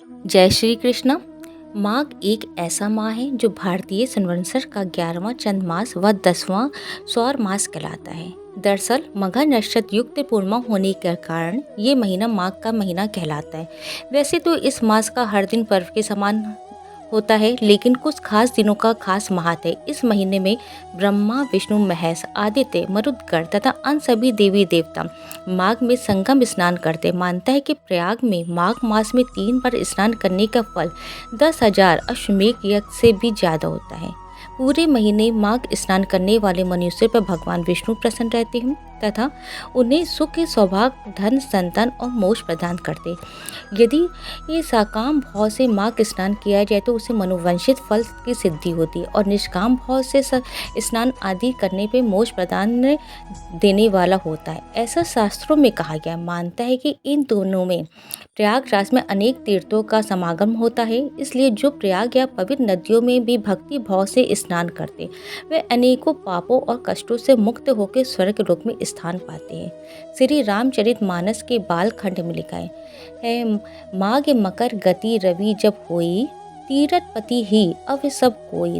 जय श्री कृष्ण। माघ एक ऐसा माह है जो भारतीय संवत्सर का 11वां चंद्र मास व 10वां सौर मास कहलाता है। दरअसल मघा नक्षत्र युक्त पूर्णिमा होने के कारण ये महीना माघ का महीना कहलाता है। वैसे तो इस मास का हर दिन पर्व के समान होता है, लेकिन कुछ खास दिनों का खास महत्व है। इस महीने में ब्रह्मा, विष्णु, महेश, आदित्य, मरुदगण तथा अन्य सभी देवी देवता माघ में संगम स्नान करते। मानता है कि प्रयाग में माघ मास में 3 बार स्नान करने का फल 10,000 अश्वमेध यज्ञ से भी ज्यादा होता है। पूरे महीने माघ स्नान करने वाले मनुष्य पर भगवान विष्णु प्रसन्न रहते हैं तथा उन्हें सुख, सौभाग्य, धन, संतान और मोक्ष प्रदान करते। यदि ये साकाम भाव से माघ स्नान किया जाए तो उसे मनोवांछित फल की सिद्धि होती है और निष्काम भाव से स्नान आदि करने पे मोक्ष प्रदान देने वाला होता है। ऐसा शास्त्रों में कहा गया। मानता है कि इन दोनों में प्रयागराज में अनेक तीर्थों का समागम होता है, इसलिए जो प्रयाग या पवित्र नदियों में भी भक्ति भाव से स्नान करते वे अनेकों पापों और कष्टों से मुक्त होकर स्वर्ग लोक में स्थान पाते हैं। श्री रामचरितमानस के बाल खंड में लिखा है माघ मकर गति रवि जब होई, तीरथ पति ही अब सब कोई।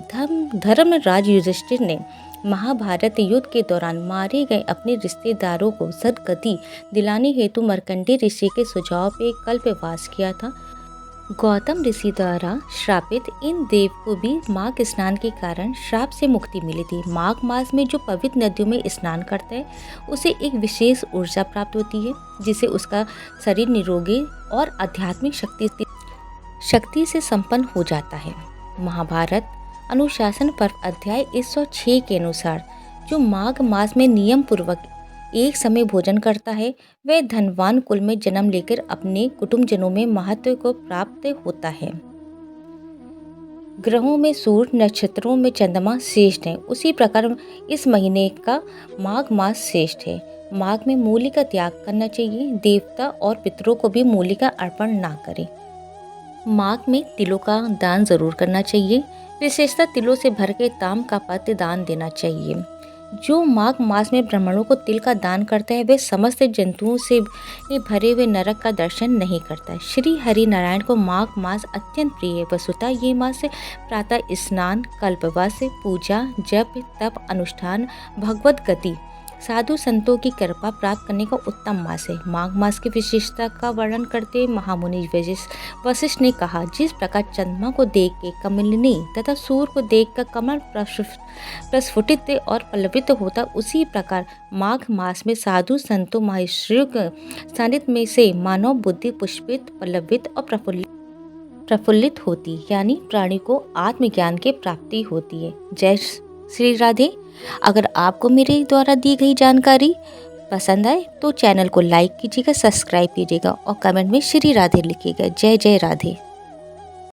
धर्म राज युधिष्ठिर ने महाभारत युद्ध के दौरान मारे गए अपने रिश्तेदारों को सद्गति दिलाने हेतु मार्कंडेय ऋषि के सुझाव पे कल्पवास किया था। गौतम ऋषि द्वारा श्रापित इन देव को भी माघ स्नान के कारण श्राप से मुक्ति मिली थी। माघ मास में जो पवित्र नदियों में स्नान करता है उसे एक विशेष ऊर्जा प्राप्त होती है, जिससे उसका शरीर निरोगी और आध्यात्मिक शक्ति से संपन्न हो जाता है। महाभारत अनुशासन पर्व अध्याय 106 के अनुसार जो माघ मास में नियम पूर्वक एक समय भोजन करता है वह धनवान कुल में जन्म लेकर अपने कुटुंबजनों में महत्व को प्राप्त होता है। ग्रहों में सूर्य, नक्षत्रों में चंद्रमा श्रेष्ठ है, उसी प्रकार इस महीने का माघ मास श्रेष्ठ है। माघ में मूली का त्याग करना चाहिए। देवता और पितरों को भी मूली का अर्पण ना करें। माघ में तिलों का दान जरूर करना चाहिए। विशेषतः तिलों से भर के ताम का पात्र दान देना चाहिए। जो माघ मास में ब्राह्मणों को तिल का दान करता है वह समस्त जंतुओं से भरे हुए नरक का दर्शन नहीं करता है। श्री हरि नारायण को माघ मास अत्यंत प्रिय है। वसुतः ये मास प्रातः स्नान, कल्पवास, पूजा, जप, तप, अनुष्ठान, भगवत गति, साधु संतों की कृपा प्राप्त करने का उत्तम मास है। माघ मास की विशेषता का वर्णन करते महामुनि वशिष्ठ ने कहा, जिस प्रकार चंद्रमा को देख के कमलिनी तथा सूर्य को देख कर कमल प्रस्फुटित और पल्लवित होता, उसी प्रकार माघ मास में साधु संतों महर्षियों के सानिध्य में से मानव बुद्धि पुष्पित, पल्लवित और प्रफुल्लित होती, यानी प्राणी को आत्मज्ञान की प्राप्ति होती है। जय श्री राधे। अगर आपको मेरे द्वारा दी गई जानकारी पसंद आए तो चैनल को लाइक कीजिएगा, सब्सक्राइब कीजिएगा और कमेंट में श्री राधे लिखिएगा। जय जय राधे।